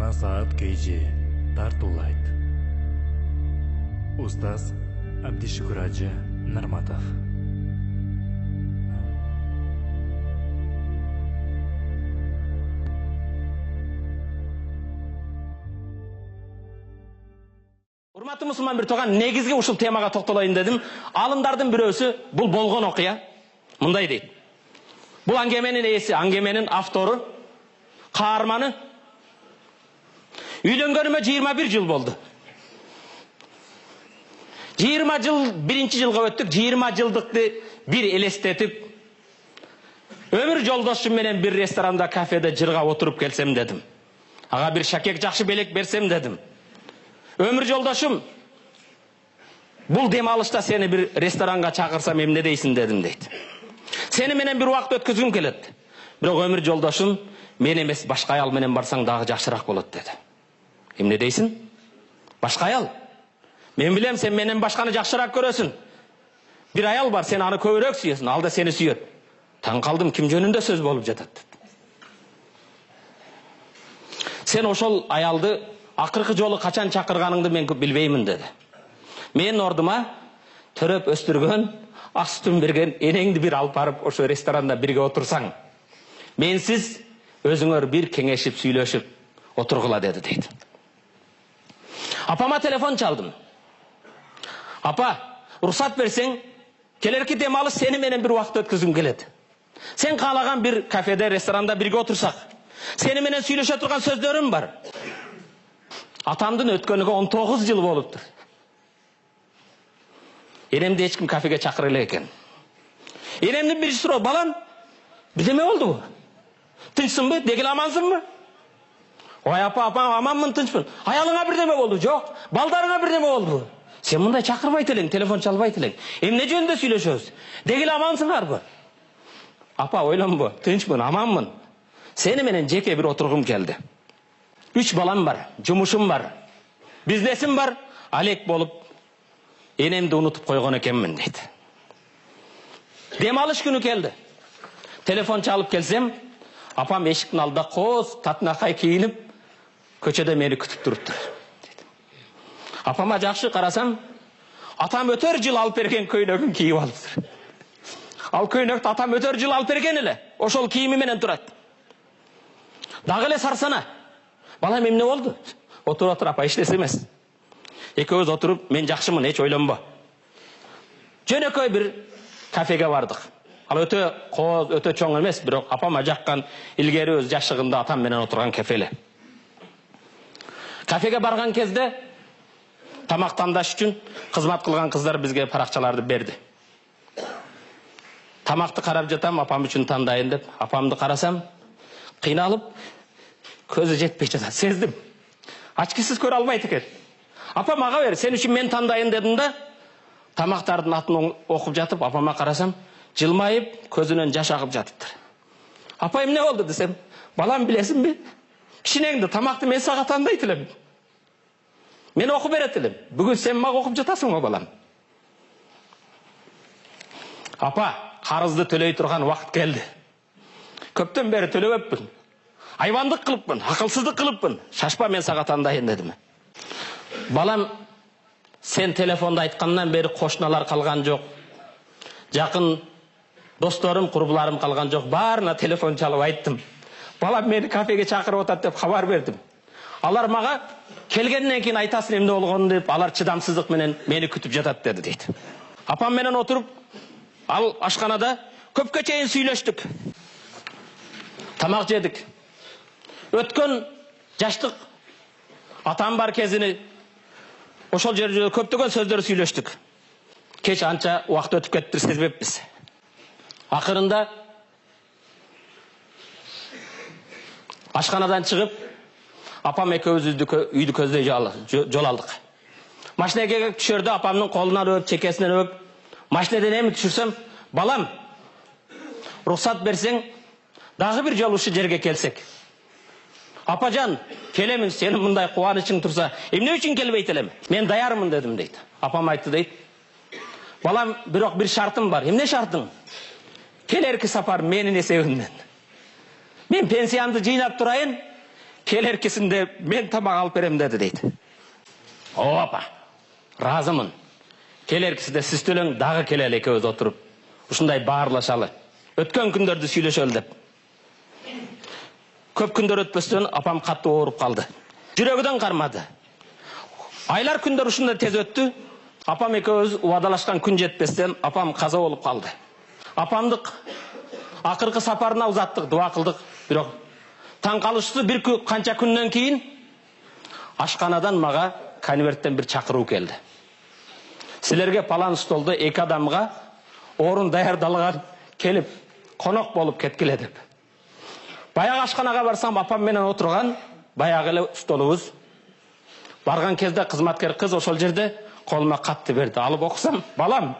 Жаңа саат KG тартулайт. Устаз Абдишукур Ажы Нарматов. Урматтуу мусулман бир тууган, негизги ушул темага токтолоюн дедим. Алымдардын бирөөсү бул болгон окуя мындай дейт. Бул аңгеменин ээси, аңгеменин автору, каарманы үйлөнгөнүмө 21 жыл болду. 20 жыл биринчи жылга өттүк, 20 жылдыкты бир элестетип, өмүр жолдошум менен бир ресторанда, кафеде жырга отуруп келсем дедим. Ага бир шакек жакшы белек берсем дедим. Өмүр жолдошум, бул дем алышта сени бир ресторанга чакырсам эмне дейсиң дедим дейт. Сени менен бир убакыт өткөзгүм келет. Бирок өмүр жолдошум, мен эмес башка аял менен барсаң дагы жакшыраак болот деди. Эмне дейсиң? Башка аял? Мен билем, сен менен башканы жакшыраак көрөсүң. Бир аял бар, сен аны көбүрөөк сүйөсүң, ал да сени сүйөт. Таң калдым, ким жөнүндө сөз болуп жатат. Сен ошол аялды акыркы жолу качан чакырганыңды мен билбеймин деди. Мен ордума төрөп өстүргөн, ак сүтүн берген энеңди бир алып барып ошо ресторанда бирге отурсаң, менсиз өзүңөр бир кеңешип сүйлөшүп отургула деди дейт. Апама телефон чалдым. Апа, уруксат берсең, келерки дем алыш сени менен бир убакыт өткөзгүм келет. Сен каалаган бир кафеде, ресторанда бирге отурсак, сени менен сүйлөшө турган сөздөрүм бар. Атамдын өткөнүгө 19 жыл болуптур. Энемди эч ким кафеге чакыра элек экен. Энемдин биринчи суроо: балам, бирдеме болду? Тынчсыңбы? Дегил амансыңбы? Ой апа, аманмын, тынчмын. Аялыңа бирдеме болду? Жок. Балдарыңа бирдеме болду? Сен мындай чакырбайт элең, телефон чалбайт элең. Эмне жөнүндө сүйлөшөбүз? Дегил амансыңарбы? Апа, ойлонбо, тынчмын, аманмын. Сени менен жеке бир отургум келди. 3 балам бар, жумушум бар, бизнесим бар, алек болуп, энемди унутуп койгон экенмин дейт. Дем алыш күнү келди. Телефон чалып келсем, апам эшиктин алдында коз татынакай кийинип, көчөдө мени күтүп туруптур. Апама жакшы карасам, атам өтөр жыл алып берген көйнөгүн кийип алыптыр. Ал көйнөктү атам өтөр жыл алып берген эле, ошол кийими менен турат. Дагы эле сарсана. Балам, эмне болду? Отур, апа, эч нерсе эмес. Экөөбүз отуруп, мен жакшымын, эч ойлонбо. Жөнөкөй бир кафеге бардык. Ал өтө кооз, өтө чоң эмес, бирок апама жаккан, илгери өз жашыгында атам менен отурган кафе эле. Кафеге барган кезде тамактандаш үчүн кызмат кылган кыздар бизге паракчаларды берди. Тамакты карап жатам, апам үчүн тандайын деп, апамды карасам, кыйналып, көзү жетпей жатат. Сездим. Ачкысыз көрө албайт экен. Апам, ага бер, сен үчүн мен тандайын дедим да, тамактардын атын окуп жатып, апама карасам, жылмайып, көзүнөн жаш агып жатыптыр. Апа, эмне болду десем, балам, билесиңби? Кичинеңди, тамакты мен сага тандайт элем. Мен окуп берет элем. Бүгүн сен мага окуп жатасыңбы, балам? Апа, карызды төлөй турган убакыт келди. Көптөн бери төлөбөппүн. Айвандык кылыппын, акылсыздык кылыппын. Шашпа, мен сага тандайын дедим. Балам, сен телефонда айткандан бери кошуналар калган жок. Жакын досторум, курбуларым калган жок. Баарына телефон чалып айттым. Балам, мени кафеге чакырып атат деп кабар бердим. Алар мага келгенден кийин айтасың эмне болгонун деп, алар чыдамсыздык менен мени күтүп жатат деди дейт. Апам менен отуруп, ал ашканада көпкө чейин сүйлөштүк. Тамак жедик. Өткөн жаштык атам бар кезини ошол жерде көптөгөн сөздөр сүйлөштүк. Кеч анча убакыт өтүп кетти, сезбеппиз. Акырында ашканадан чыгып, апам экөөбүз үйдү көздөй жол алдык. Машинеге түшөрдө апамдын колунан өп, чекесинен өп, машинеден эми түшүрсөм, балам, уруксат берсең, дагы бир жолу ушу жерге келсек. Апажан, келемин, сенин мындай кубанычың турса, эмне үчүн келбейт элем? Мен даярмын дедим дейт. Апам айтты дейт. Балам, бирок бир шартым бар. Эмне шартың? Келерки сапар менин эсебимден. Мен пенсиямды жыйнап турайын, келеркесінде мен тамақ алып берем деді дейді. О апа, разымын. Келеркесінде сіз төлең, дағы келелі екеуіз отырып. Ушундай баарлашалы. Өткен күндерді сүйлөшөлү деп. Көп күндер өтпөстөн апам қатты ооруп қалды. Жүрегіден қармады. Айлар күндер ушундай тез өттү. Апам екеуіз уадалашқан күн жетпестен апам қаза болып қалды. Апамдық ақырғы сапарына ұзаттық, дуа қылдық. Бирок таң қалышты бір қанша күннен кейін ашқанадан маға конверттен бір чақыруу келді. Сілерге палан столды екі адамға орын даярдалған келіп, қонақ болып кеткіле деп. Баяғы ашқанаға барсам, апам менен отырған, баяғы столыбыз. Барған кезде қызматкер қыз ошол жерде қолыма қатты берді. Алып оқысам, балам,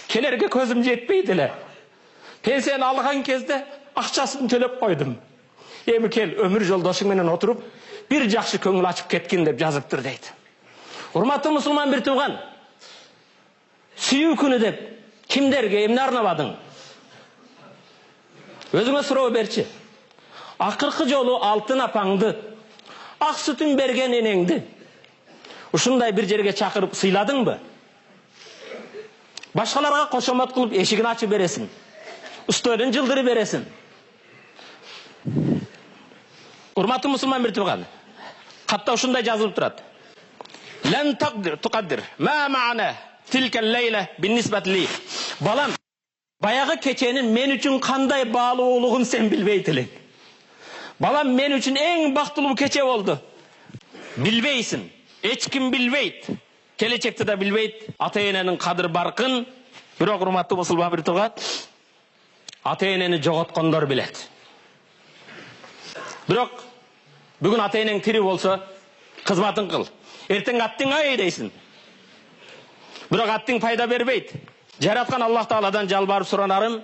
келерге көзім жетпейді. Пенсияны алған кезде ақшасын төлеп қойдым. Емі кел, өмір жолдошың менен отырып, бір жақсы көңіл ашып кеткен деп жазып тұр дейді. Урматтуу мұсылман бір туған, сүйүү күні деп кимдерге эмне арнабадың? Өзіңе суроо берчи. Акыркы жолу алтын апаңды, ак сүтүн берген энеңди ушундай бир жерге чакырып сыйладыңбы? Башкаларга кошомот кылып эшигин ачып бересиң. Үстөлүн жылдырып бересиң. Урматтуу мусулман бир туган, катта ушундай жазылып турат. Лен туқаддир ма маана тилка лейла биннисбат ли. Балам, баягы кеченин мен үчүн кандай баалуулугун сен билбейт элең. Балам, мен үчүн эң бактылуу кече болду. Билбейсиң. Эч ким билбейт. Келечекти да билбейт. Ата-эненин кадыр баркын, бирок урматтуу мусулман бир туган, ата-энени жоготкондор билет. Бирок бүгүн ата-энең тири болсо, кызматын кыл. Эртең аттың ай дейсиң. Бирок аттың пайда бербейт. Жараткан Аллах Тааладан жалбарып суранарым,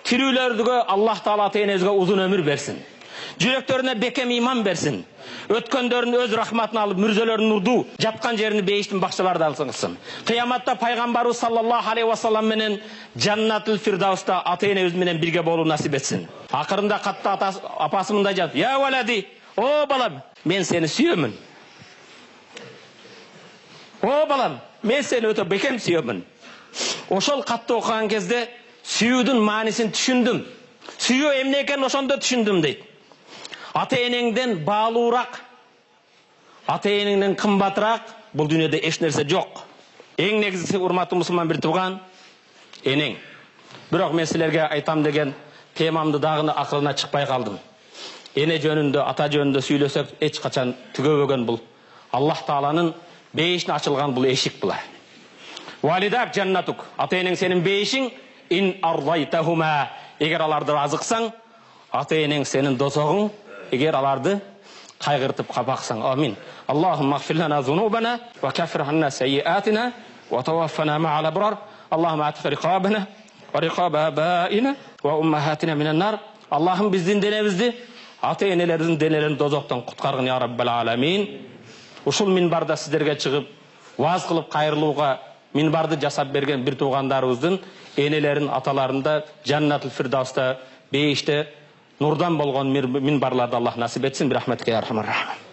тирүүлөргө Аллах Таала ата-энебизге узун өмүр берсин. Жүрөктөрүнө бекем иман берсин. Өткөндөрүн өз рахматына алып, мүрзөлөрүн урду, жаткан жерини бейиштин бакчаларда алсын. Кыяматта пайгамбарыбыз саллаллаху алейхи ва саллам менен Жаннатул Фирдауста ата-энебиз менен бирге болуу насип этсин. Акырында катта апасы мындай жазып: "Я валади, о балам, мен сени сүйөмүн. О балам, мен сени өтө бекем сүйөмүн." Ошол катты окуган кезде сүйүүдүн маанисин түшүндүм. Сүйүү эмне экенин ошондо түшүндүм дейт. Ата-энеңден баалуураак, ата-энеңден кымбатыраак бул дүйнөдө эч нерсе жок. Эң негизгиси, урматтуу мусулман бир туган, энең. Бирок мен силерге айтам деген темамды дагы акылына чыкпай калдым. Эне жөнүндө, ата жөнүндө сүйлөсөк эч качан түгөбөгөн бул. Аллах Тааланын бейишине ачылган бул эшик булар. Валидак жаннатук, ата-энең сенин бейишиң, ин ардайтахума, эгер аларды разыксаң, ата-энең сенин досогуң, эгер аларды кайгыртып кабаксаң. Амин. Аллахумма гфир лана зунубана ва каффир анна сайyi'atina ва таваффана мa'ал абрар. Аллахумма атик рикабана ва рикаба абаина ва уммахатина минан нар. Аллахым биздин денебизди, ата-энелердин денелерин дозоктон куткаргын я раббал аламин. Ушул минбарда сиздерге чыгып ваз кылып кайрылууга минбарды жасап берген бир туугандарыбыздын энелерин, аталарында Жаннатул Фирдауста бейиште нурдан болгон минбарларды Аллах насип этсин. Бирахметке я архамар рахим.